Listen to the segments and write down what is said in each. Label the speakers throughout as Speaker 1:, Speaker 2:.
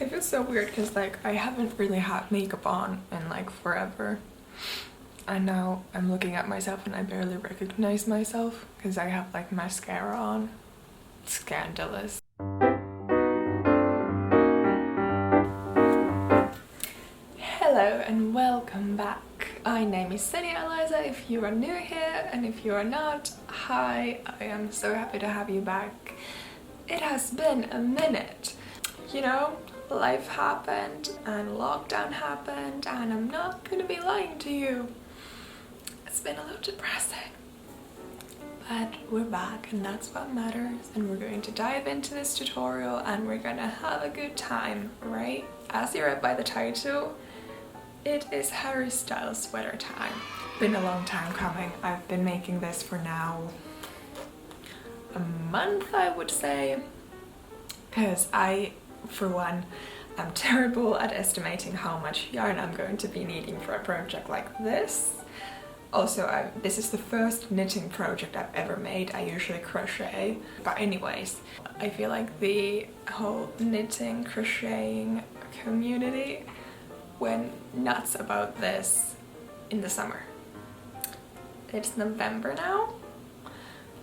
Speaker 1: I feel so weird because like I haven't really had makeup on in like forever. And now I'm looking at myself and I barely recognize myself because I have like mascara on. Scandalous. Hello and welcome back. My name is Senja Eliza if you are new here, and if you are not, hi, I am so happy to have you back. It has been a minute. You know, life happened and lockdown happened and I'm not gonna be lying to you. It's been a little depressing. But we're back and that's what matters, and we're going to dive into this tutorial and we're gonna have a good time, right? As you read by the title, it is Harry Styles sweater time. Been a long time coming. I've been making this for now a month, I would say, because I, for one, I'm terrible at estimating how much yarn I'm going to be needing for a project like this. Also, this is the first knitting project I've ever made. I usually crochet. But anyways, I feel like the whole knitting, crocheting community went nuts about this in the summer. It's November now,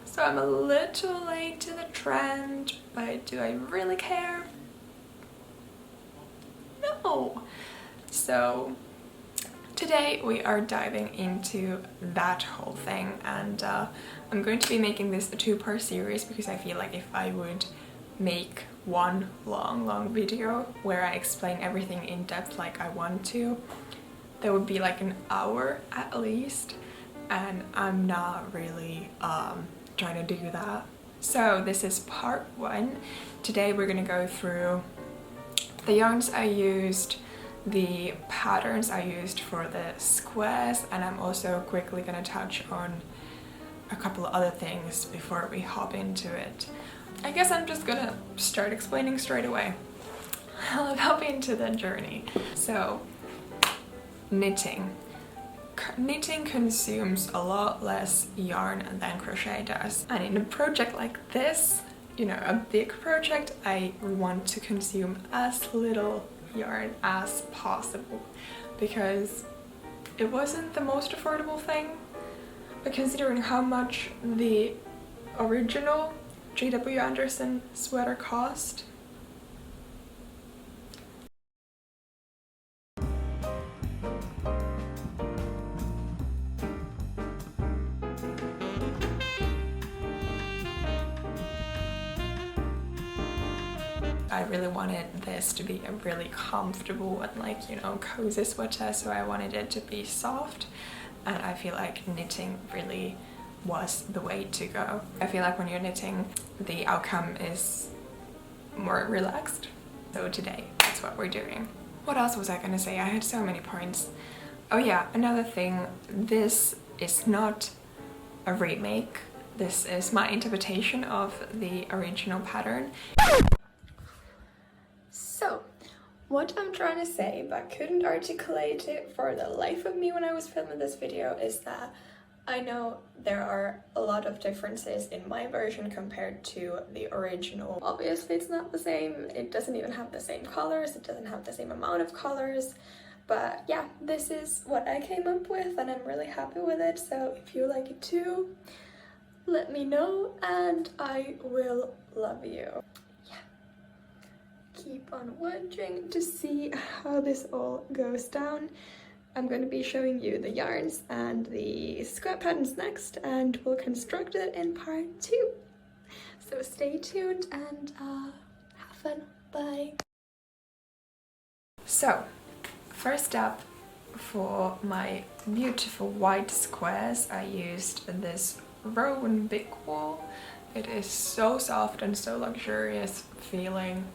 Speaker 1: so I'm a little late to the trend, but do I really care? No. So today we are diving into that whole thing, and I'm going to be making this a two-part series because I feel like if I would make one long video where I explain everything in depth like I want to, there would be like an hour at least, and I'm not really trying to do that. So this is part one. Today we're gonna go through the yarns I used, the patterns I used for the squares, and I'm also quickly gonna touch on a couple of other things before we hop into it. I guess I'm just gonna start explaining straight away. I'll hop into the journey. So, knitting. Knitting consumes a lot less yarn than crochet does. And in a project like this, you know, a big project, I want to consume as little yarn as possible because it wasn't the most affordable thing, but considering how much the original J.W. Anderson sweater cost, I really wanted this to be a really comfortable and like, you know, cozy sweater, so I wanted it to be soft, and I feel like knitting really was the way to go. I feel like when you're knitting, the outcome is more relaxed. So today, that's what we're doing. What else was I gonna say? I had so many points. Oh yeah, another thing, this is not a remake. This is my interpretation of the original pattern. So, what I'm trying to say, but couldn't articulate it for the life of me when I was filming this video, is that I know there are a lot of differences in my version compared to the original. Obviously it's not the same, it doesn't even have the same colors, it doesn't have the same amount of colors, but yeah, this is what I came up with and I'm really happy with it. So if you like it too, let me know and I will love you. Yeah, keep on watching to see how this all goes down. I'm going to be showing you the yarns and the square patterns next, and we'll construct it in part 2. So stay tuned and have fun. Bye! So, first up, for my beautiful white squares, I used this Rowan Big Wool. It is so soft and so luxurious feeling.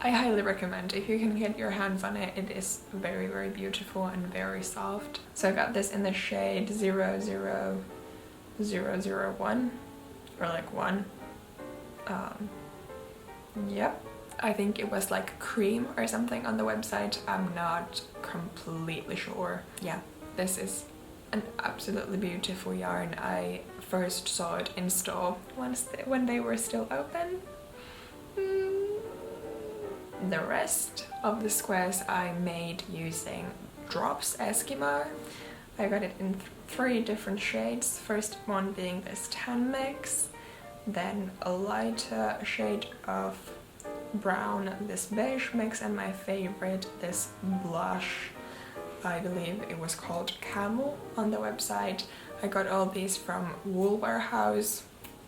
Speaker 1: I highly recommend. If you can get your hands on it, it is very beautiful and very soft. So I got this in the shade 00001, or like 1. Yep, I think it was like cream or something on the website. I'm not completely sure. Yeah, this is an absolutely beautiful yarn. I first saw it in store when they were still open. The rest of the squares I made using Drops Eskimo. I got it in 3 different shades. First one being this tan mix, then a lighter shade of brown, this beige mix, and my favorite, this blush. I believe it was called Camel on the website. I got all these from Wool Warehouse,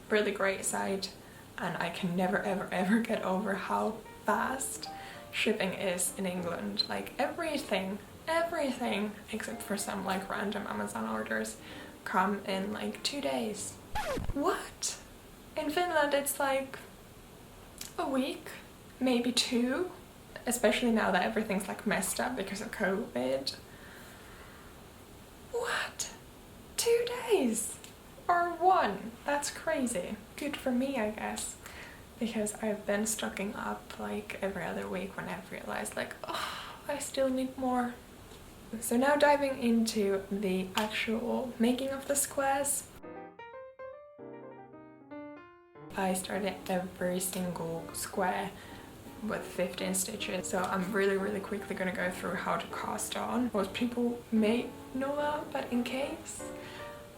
Speaker 1: really great site, and I can never ever get over how fast shipping is in England. Like everything except for some like random Amazon orders come in like 2 days. What? In Finland it's like a week, maybe 2, especially now that everything's like messed up because of COVID. What? 2 days? Or 1? That's crazy. Good for me, I guess, because I've been stocking up like every other week when I've realized like, oh, I still need more. So now diving into the actual making of the squares. I started every single square with 15 stitches, so I'm really quickly gonna go through how to cast on. Most people may know that, but in case,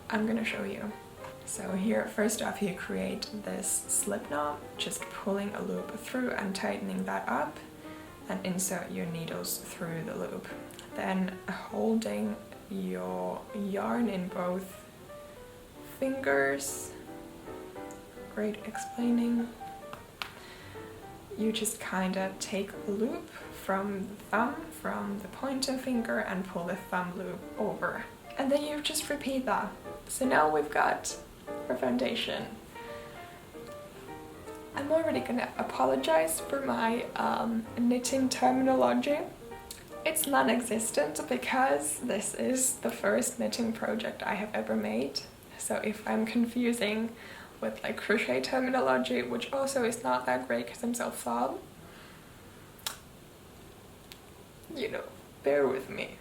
Speaker 1: I'm gonna show you. So here, first off, you create this slip knot, just pulling a loop through and tightening that up, and insert your needles through the loop. Then holding your yarn in both fingers, great explaining, you just kind of take a loop from the thumb, from the pointer finger, and pull the thumb loop over. And then you just repeat that. So now we've got our foundation. I'm already gonna apologize for my knitting terminology. It's non-existent because this is the first knitting project I have ever made. So if I'm confusing with like crochet terminology, which also is not that great because I'm self-taught, you know, bear with me.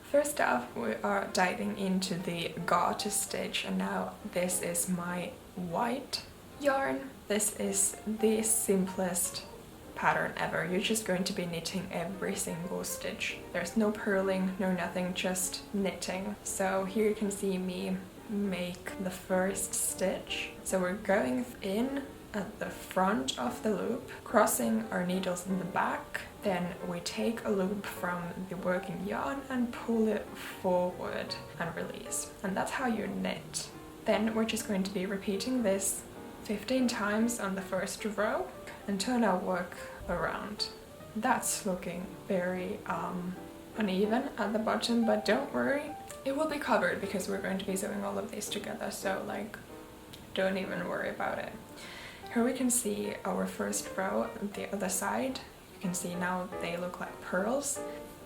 Speaker 1: First off, we are diving into the garter stitch, and now this is my white yarn. This is the simplest pattern ever. You're just going to be knitting every single stitch. There's no purling, no nothing, just knitting. So here you can see me make the first stitch. So we're going in at the front of the loop, crossing our needles in the back, then we take a loop from the working yarn and pull it forward and release. And that's how you knit. Then we're just going to be repeating this 15 times on the first row and turn our work around. That's looking very uneven at the bottom, but don't worry, it will be covered because we're going to be sewing all of these together, so like, don't even worry about it. Here we can see our first row, the other side. You can see now they look like pearls.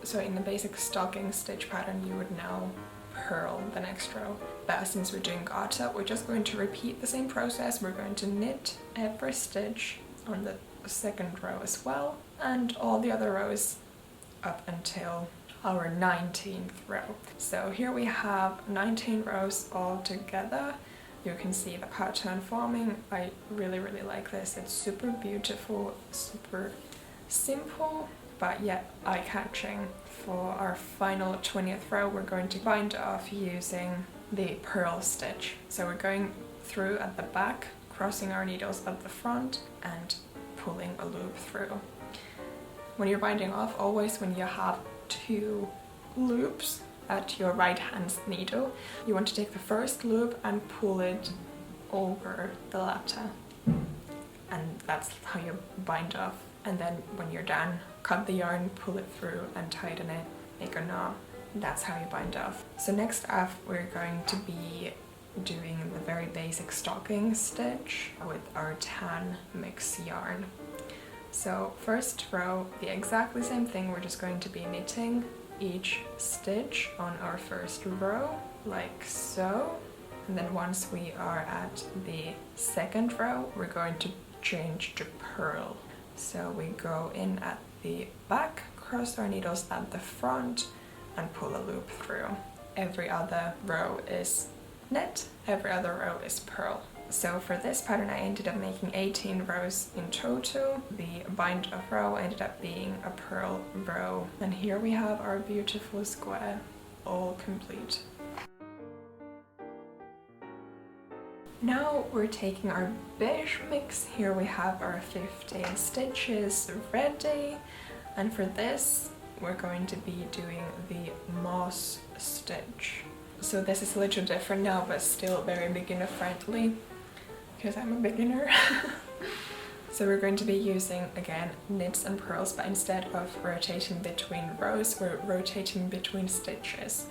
Speaker 1: So in the basic stocking stitch pattern, you would now purl the next row. But since we're doing garter, we're just going to repeat the same process. We're going to knit every stitch on the second row as well, and all the other rows up until our 19th row. So here we have 19 rows all together. You can see the pattern forming. I really like this. It's super beautiful, super simple, but yet eye-catching. For our final 20th row, we're going to bind off using the purl stitch. So we're going through at the back, crossing our needles at the front, and pulling a loop through. When you're binding off, always when you have 2 loops at your right hand needle, you want to take the first loop and pull it over the latter, and that's how you bind off. And then when you're done, cut the yarn, pull it through and tighten it, make a knot. That's how you bind off. So next up, we're going to be doing the very basic stocking stitch with our tan mix yarn. So first row, the exactly same thing. We're just going to be knitting each stitch on our first row, like so. And then once we are at the second row, we're going to change to purl. So we go in at the back, cross our needles at the front, and pull a loop through. Every other row is knit, every other row is purl. So for this pattern I ended up making 18 rows in total. The bind off row ended up being a purl row. And here we have our beautiful square all complete. Now we're taking our beige mix. Here we have our 15 stitches ready. And for this we're going to be doing the moss stitch. So this is a little different now, but still very beginner friendly because I'm a beginner. So we're going to be using, again, knits and purls, but instead of rotating between rows, we're rotating between stitches.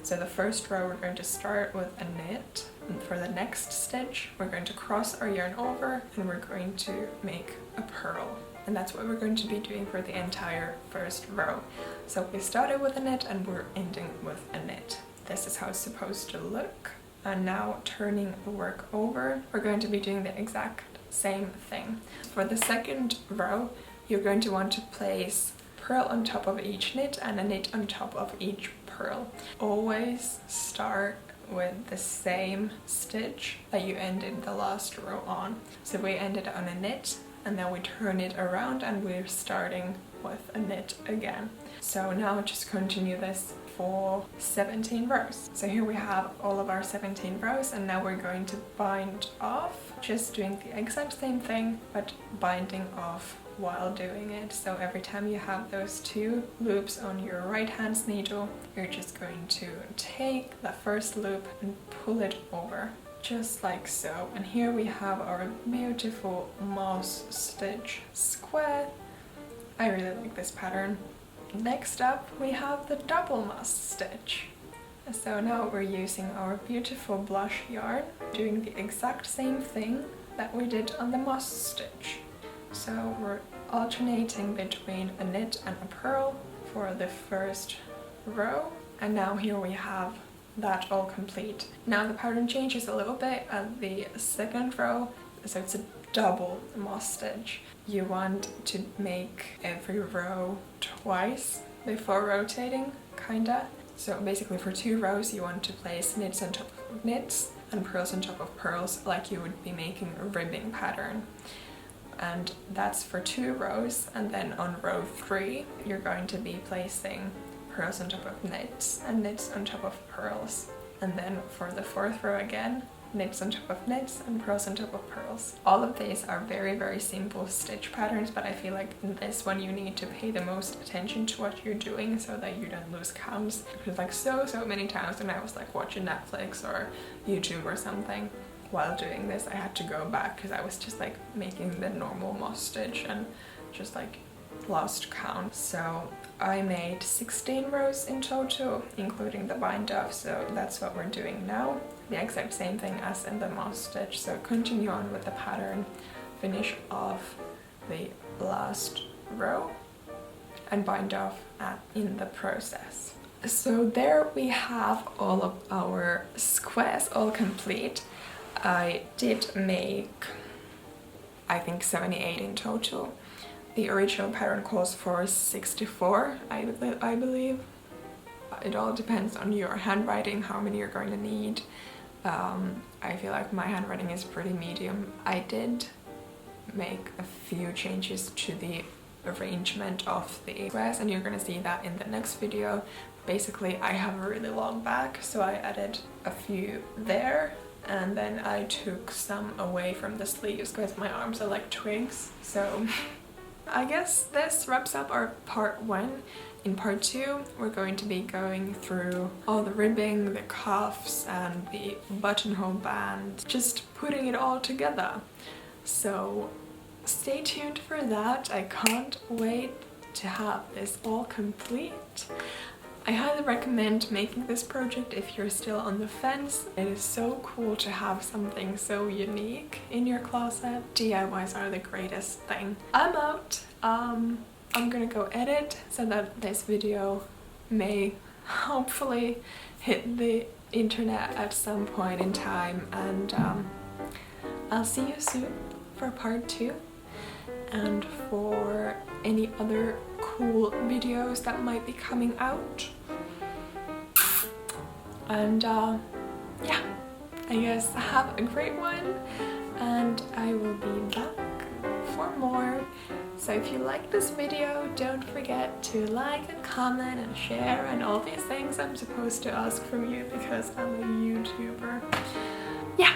Speaker 1: So the first row we're going to start with a knit, and for the next stitch we're going to cross our yarn over and we're going to make a purl. And that's what we're going to be doing for the entire first row. So we started with a knit and we're ending with a knit. This is how it's supposed to look. And now turning the work over, we're going to be doing the exact same thing. For the second row, you're going to want to place purl on top of each knit and a knit on top of each purl. Always start with the same stitch that you ended the last row on. So we ended on a knit and then we turn it around and we're starting with a knit again. So now just continue this for 17 rows. So here we have all of our 17 rows, and now we're going to bind off, just doing the exact same thing but binding off while doing it. So every time you have those two loops on your right hand needle, you're just going to take the first loop and pull it over, just like so. And here we have our beautiful moss stitch square. I really like this pattern. Next up we have the double moss stitch. So now we're using our beautiful blush yarn, doing the exact same thing that we did on the moss stitch. So we're alternating between a knit and a purl for the first row, and now here we have that all complete. Now the pattern changes a little bit at the second row, so it's a double moss stitch. You want to make every row twice before rotating, kinda. So basically for 2 rows you want to place knits on top of knits and purls on top of purls, like you would be making a ribbing pattern. And that's for 2 rows, and then on row 3 you're going to be placing purls on top of knits and knits on top of purls. And then for the 4th row again, knits on top of knits and purls on top of purls. All of these are very, very simple stitch patterns, but I feel like in this one you need to pay the most attention to what you're doing so that you don't lose counts. Because like so many times when I was like watching Netflix or YouTube or something while doing this, I had to go back because I was just like making the normal moss stitch and just like lost count. So I made 16 rows in total, including the bind off, so that's what we're doing now. The exact same thing as in the moss stitch, so continue on with the pattern, finish off the last row and bind off in the process. So there we have all of our squares all complete. I did make, I think, 78 in total. The original pattern calls for 64, I believe. It all depends on your handwriting, how many you're going to need. I feel like my handwriting is pretty medium. I did make a few changes to the arrangement of the squares, and you're gonna see that in the next video. Basically, I have a really long back, so I added a few there, and then I took some away from the sleeves because my arms are like twigs. So I guess this wraps up our part 1. In part 2, we're going to be going through all the ribbing, the cuffs and the buttonhole band, just putting it all together. So stay tuned for that. I can't wait to have this all complete. I highly recommend making this project if you're still on the fence. It is so cool to have something so unique in your closet. DIYs are the greatest thing. I'm out. I'm gonna go edit so that this video may hopefully hit the internet at some point in time, and I'll see you soon for part 2 and for any other cool videos that might be coming out. And yeah. I guess have a great one, and I will be back for more. So if you like this video, don't forget to like and comment and share and all these things I'm supposed to ask from you because I'm a YouTuber. Yeah,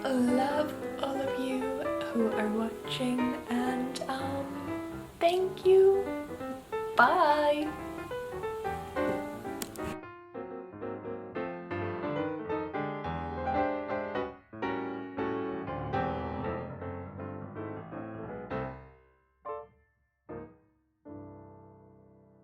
Speaker 1: love all of you who are watching, and thank you. Bye.